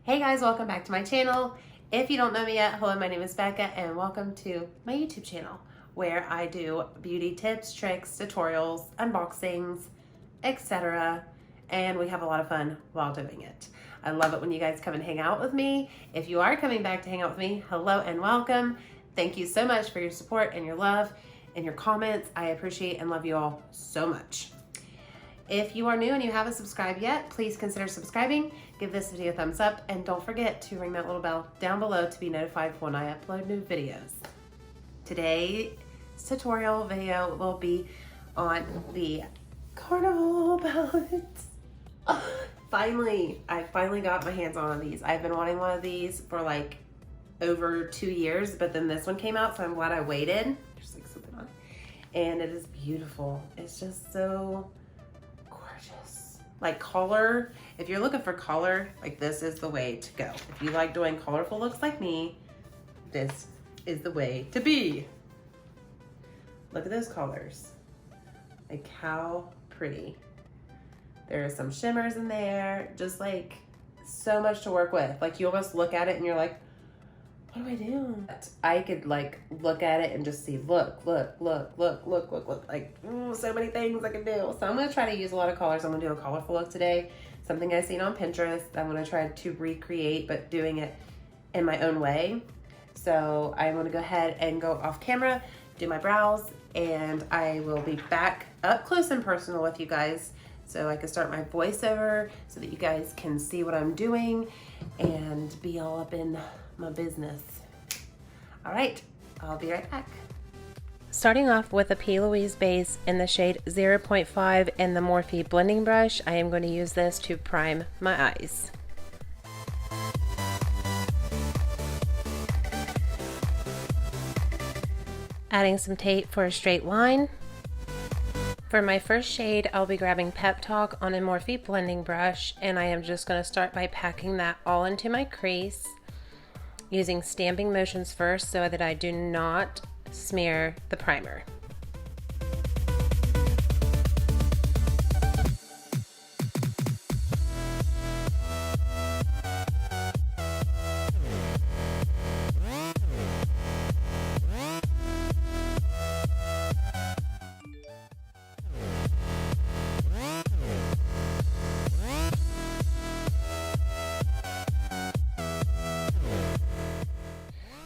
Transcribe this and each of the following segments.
Hey guys, welcome back to my channel. If you don't know me yet, hello, my name is Becca and welcome to my YouTube channel where I do beauty tips, tricks, tutorials, unboxings, etc. And we have a lot of fun while doing it. I love it when you guys come and hang out with me. If you are coming back to hang out with me, hello and welcome. Thank you so much for your support and your love and your comments. I appreciate and love you all so much. If you are new and you haven't subscribed yet, please consider subscribing, give this video a thumbs up, and don't forget to ring that little bell down below to be notified when I upload new videos. Today's tutorial video will be on the carnival palettes. I finally got my hands on these. I've been wanting one of these for like over 2 years, but then this one came out, so I'm glad I waited. There's like something on it. And it is beautiful. It's just so gorgeous. Like color, if you're looking for color, like this is the way to go. If you like doing colorful looks like me, this is the way to be. Look at those colors. Like how pretty. There are some shimmers in there, just like so much to work with. Like you almost look at it and you're like, what do I do? I could like look at it and just see, look, like so many things I can do. So I'm gonna try to use a lot of colors. I'm gonna do a colorful look today. Something I've seen on Pinterest. I'm gonna try to recreate, but doing it in my own way. So I'm gonna go ahead and go off camera, do my brows, and I will be back up close and personal with you guys so I can start my voiceover so that you guys can see what I'm doing and be all up in my business. All right, I'll be right back. Starting off with a P. Louise base in the shade 0.5 and the Morphe blending brush, I am going to use this to prime my eyes. Adding some tape for a straight line. For my first shade, I'll be grabbing Pep Talk on a Morphe blending brush, and I am just going to start by packing that all into my crease, using stamping motions first so that I do not smear the primer.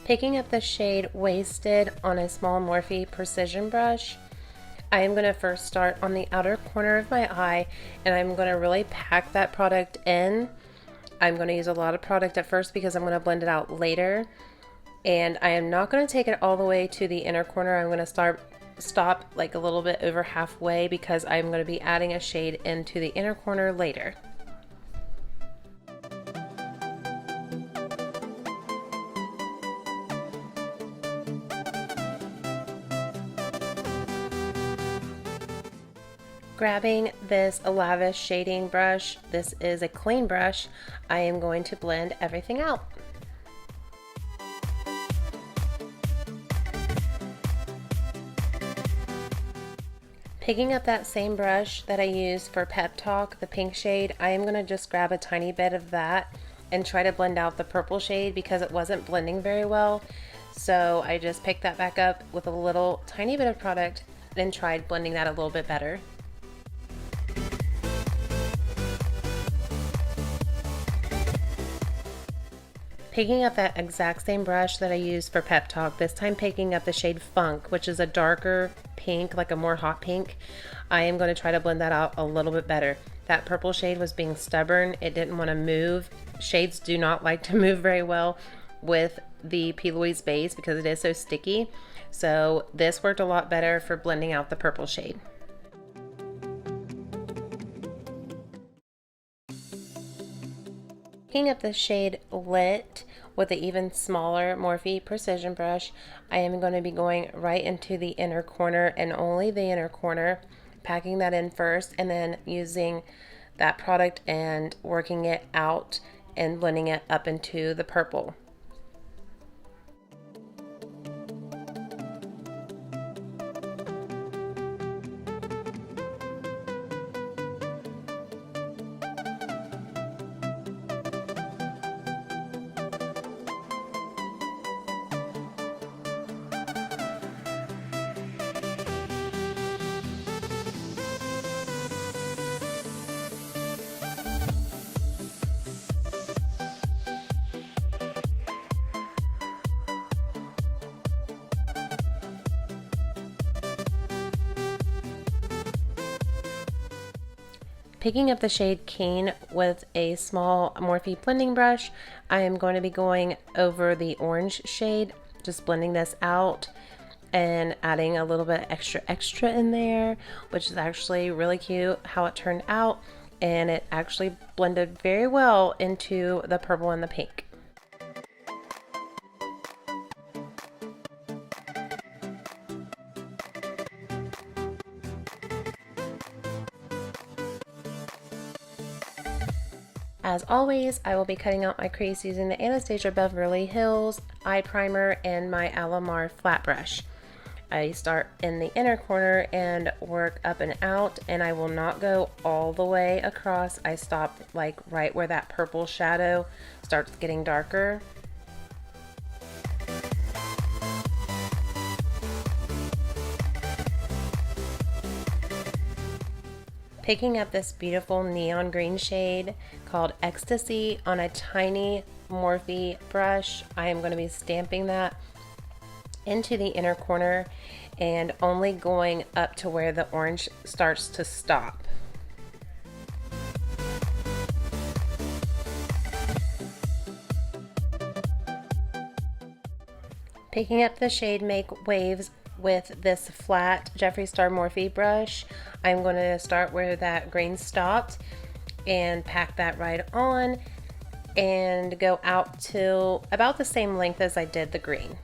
Picking up the shade Wasted on a small Morphe precision brush, I am going to first start on the outer corner of my eye, and I'm going to really pack that product in. I'm going to use a lot of product at first because I'm going to blend it out later, and I am not going to take it all the way to the inner corner. I'm going to stop like a little bit over halfway because I'm going to be adding a shade into the inner corner later. Grabbing this Lavish shading brush, this is a clean brush, I am going to blend everything out. Picking up that same brush that I used for Pep Talk, the pink shade, I am going to just grab a tiny bit of that and try to blend out the purple shade because it wasn't blending very well. So I just picked that back up with a little tiny bit of product and tried blending that a little bit better. Picking up that exact same brush that I used for Pep Talk, this time picking up the shade Funk, which is a darker pink, like a more hot pink. I am going to try to blend that out a little bit better. That purple shade was being stubborn. It didn't want to move. Shades do not like to move very well with the P. Louise base because it is so sticky. So this worked a lot better for blending out the purple shade. Picking up the shade Lit with the even smaller Morphe precision brush, I am going to be going right into the inner corner and only the inner corner, packing that in first and then using that product and working it out and blending it up into the purple. Picking up the shade Keen with a small Morphe blending brush, I am going to be going over the orange shade, just blending this out and adding a little bit extra in there, which is actually really cute how it turned out, and it actually blended very well into the purple and the pink. As always, I will be cutting out my crease using the Anastasia Beverly Hills eye primer and my Alamar flat brush. I start in the inner corner and work up and out, and I will not go all the way across. I stop like right where that purple shadow starts getting darker. Picking up this beautiful neon green shade called Ecstasy on a tiny Morphe brush, I am going to be stamping that into the inner corner and only going up to where the orange starts to stop. Picking up the shade Make Waves with this flat Jeffree Star Morphe brush, I'm going to start where that green stopped and pack that right on and go out till about the same length as I did the green.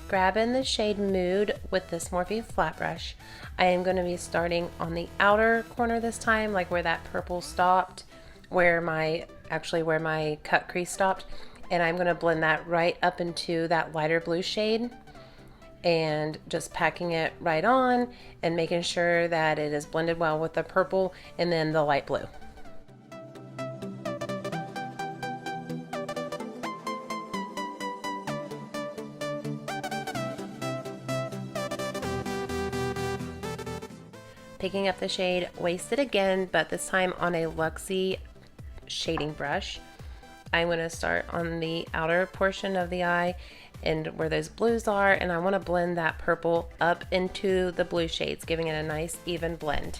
Grabbing the shade Mood with this Morphe flat brush, I am going to be starting on the outer corner this time, like where that purple stopped, where my cut crease stopped, and I'm going to blend that right up into that lighter blue shade and just packing it right on and making sure that it is blended well with the purple and then the light blue. Picking up the shade Wasted again, but this time on a Luxie shading brush. I'm going to start on the outer portion of the eye and where those blues are, and I want to blend that purple up into the blue shades, giving it a nice even blend.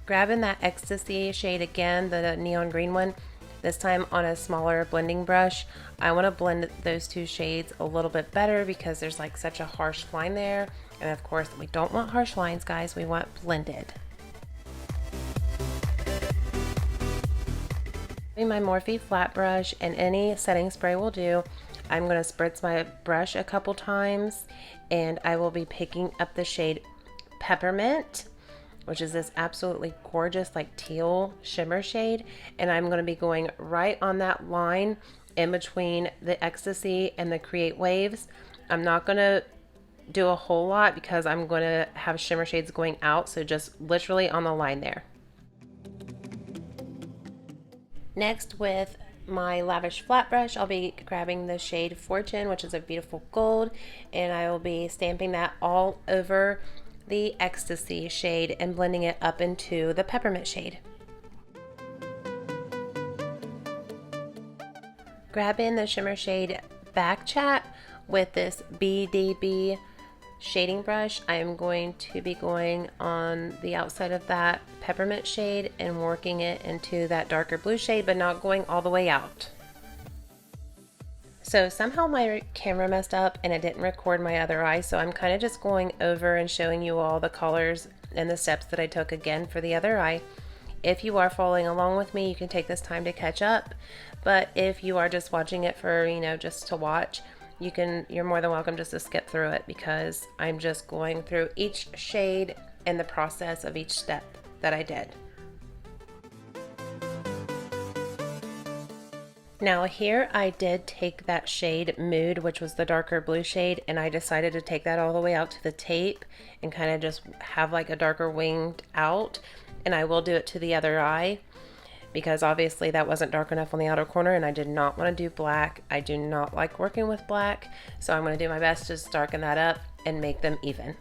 Grabbing that Ecstasy shade again, the neon green one, this time on a smaller blending brush. I want to blend those two shades a little bit better because there's like such a harsh line there. And of course, we don't want harsh lines, guys. We want blended. My Morphe flat brush and any setting spray will do. I'm going to spritz my brush a couple times, and I will be picking up the shade Peppermint, which is this absolutely gorgeous like teal shimmer shade, and I'm going to be going right on that line in between the Ecstasy and the Create Waves. I'm not going to do a whole lot because I'm going to have shimmer shades going out, so just literally on the line there. Next, with my Lavish flat brush, I'll be grabbing the shade Fortune, which is a beautiful gold, and I will be stamping that all over the Ecstasy shade and blending it up into the Peppermint shade. Grabbing the shimmer shade Back Chat with this BDB shading brush, I am going to be going on the outside of that Peppermint shade and working it into that darker blue shade, but not going all the way out. So somehow my camera messed up and it didn't record my other eye, so I'm kind of just going over and showing you all the colors and the steps that I took again for the other eye. If you are following along with me, you can take this time to catch up, but if you are just watching it for, just to watch, you're more than welcome just to skip through it, because I'm just going through each shade and the process of each step that I did. Now here I did take that shade Mood, which was the darker blue shade, and I decided to take that all the way out to the tape and kind of just have like a darker winged out. And I will do it to the other eye because obviously that wasn't dark enough on the outer corner, and I did not want to do black. I do not like working with black, so I'm going to do my best to just darken that up and make them even.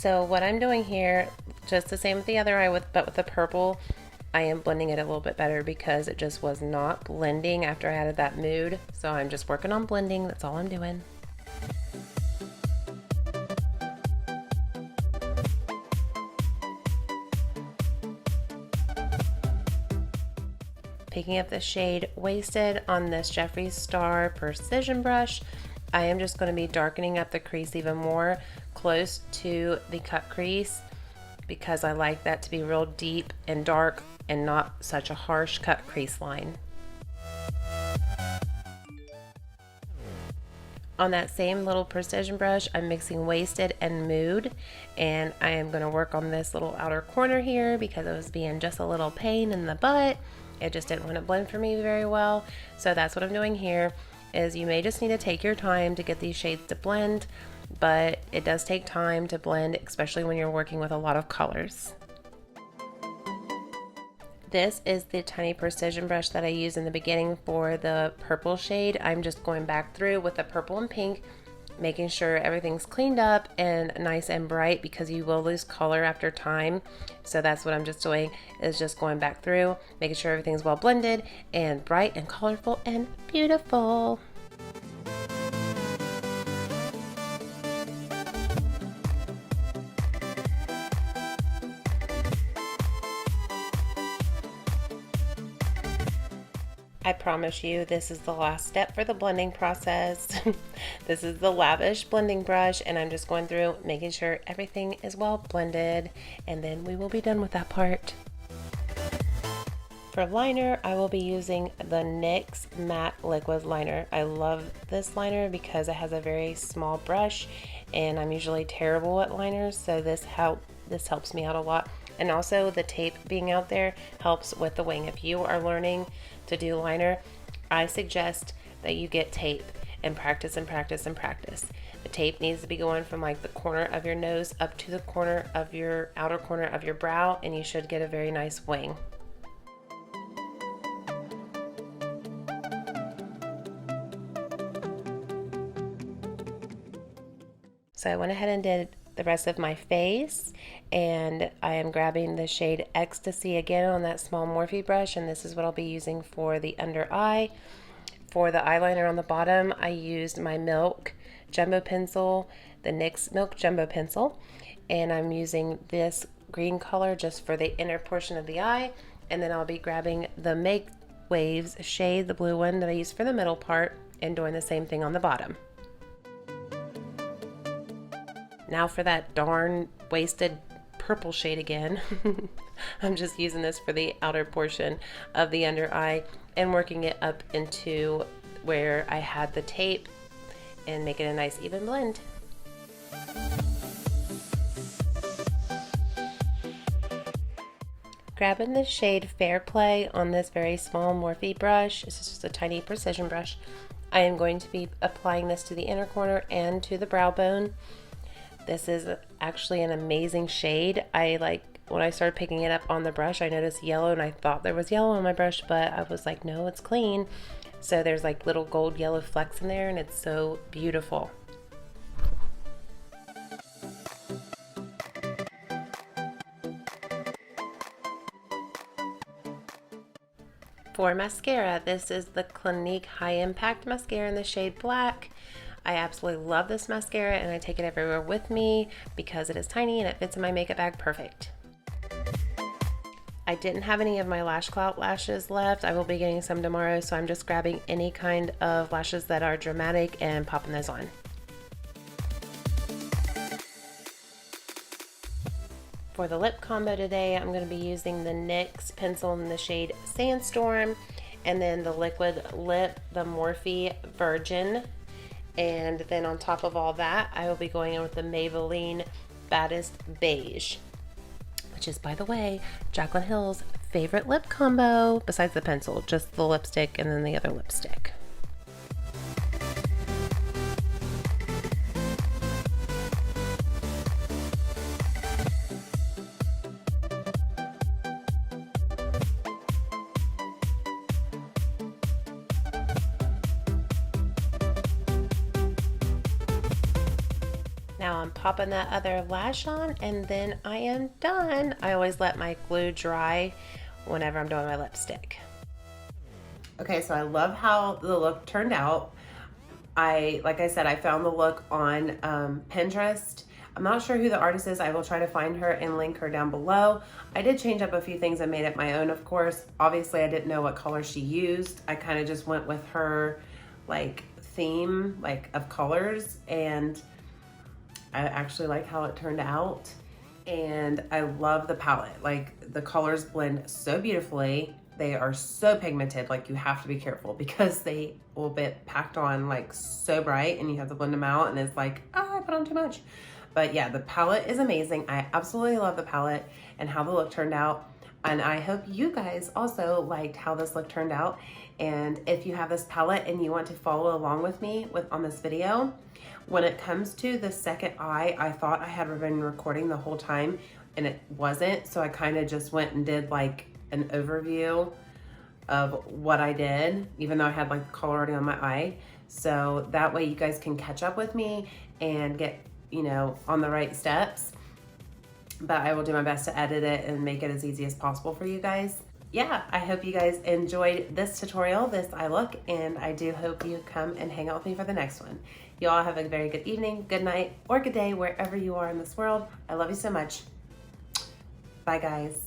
So what I'm doing here, just the same with the other eye, but with the purple, I am blending it a little bit better because it just was not blending after I added that Mood. So I'm just working on blending, that's all I'm doing. Picking up the shade Wasted on this Jeffree Star Precision brush, I am just going to be darkening up the crease even more close to the cut crease because I like that to be real deep and dark and not such a harsh cut crease line. On that same little precision brush, I'm mixing Wasted and Mood, and I am going to work on this little outer corner here because it was being just a little pain in the butt. It just didn't want to blend for me very well. So that's what I'm doing here, is you may just need to take your time to get these shades to blend, but it does take time to blend, especially when you're working with a lot of colors. This is the tiny precision brush that I used in the beginning for the purple shade. I'm just going back through with the purple and pink, making sure everything's cleaned up and nice and bright because you will lose color after time. So that's what I'm just doing, is just going back through, making sure everything's well blended and bright and colorful and beautiful. I promise you this is the last step for the blending process. This is the Lavish blending brush, and I'm just going through making sure everything is well blended, and then we will be done with that part. For liner, I will be using the NYX Matte Liquid Liner. I love this liner because it has a very small brush, and I'm usually terrible at liners, so this helps me out a lot. And also the tape being out there helps with the wing. If you are learning to do liner, I suggest that you get tape and practice and practice and practice. The tape needs to be going from like the corner of your nose up to the corner of your outer corner of your brow, and you should get a very nice wing. So I went ahead and did the rest of my face, and I am grabbing the shade Ecstasy again on that small Morphe brush, and this is what I'll be using for the under eye. For the eyeliner on the bottom, I used my Milk Jumbo Pencil, the NYX Milk Jumbo Pencil, and I'm using this green color just for the inner portion of the eye, and then I'll be grabbing the Make Waves shade, the blue one that I used for the middle part, and doing the same thing on the bottom. Now for that darn Wasted purple shade again. I'm just using this for the outer portion of the under eye and working it up into where I had the tape and making a nice even blend. Grabbing the shade Fair Play on this very small Morphe brush. This is just a tiny precision brush. I am going to be applying this to the inner corner and to the brow bone. This is actually an amazing shade. When I started picking it up on the brush, I noticed yellow, and I thought there was yellow on my brush, but I was like, no, it's clean. So there's like little gold yellow flecks in there, and it's so beautiful. For mascara, this is the Clinique High Impact Mascara in the shade Black. I absolutely love this mascara, and I take it everywhere with me because it is tiny and it fits in my makeup bag perfect. I didn't have any of my Lash Clout lashes left. I will be getting some tomorrow, so I'm just grabbing any kind of lashes that are dramatic and popping those on. For the lip combo today, I'm going to be using the NYX pencil in the shade Sandstorm, and then the liquid lip, the Morphe Virgin. And then on top of all that, I will be going in with the Maybelline Baddest Beige, which is, by the way, Jaclyn Hill's favorite lip combo, besides the pencil, just the lipstick and then the other lipstick. Now I'm popping that other lash on and then I am done. I always let my glue dry whenever I'm doing my lipstick. Okay, so I love how the look turned out. Like I said, I found the look on Pinterest. I'm not sure who the artist is. I will try to find her and link her down below. I did change up a few things and made it my own, of course. Obviously, I didn't know what color she used. I kind of just went with her like theme, like of colors, and I actually like how it turned out. And I love the palette. Like, the colors blend so beautifully. They are so pigmented, like you have to be careful because they will be packed on like so bright and you have to blend them out and it's like, I put on too much. But yeah, the palette is amazing. I absolutely love the palette and how the look turned out. And I hope you guys also liked how this look turned out. And if you have this palette and you want to follow along with me on this video, when it comes to the second eye, I thought I had been recording the whole time and it wasn't. So I kind of just went and did like an overview of what I did, even though I had like the color already on my eye. So that way you guys can catch up with me and get, you know, on the right steps. But I will do my best to edit it and make it as easy as possible for you guys. Yeah, I hope you guys enjoyed this tutorial, this eye look, and I do hope you come and hang out with me for the next one. You all have a very good evening, good night, or good day, wherever you are in this world. I love you so much. Bye, guys.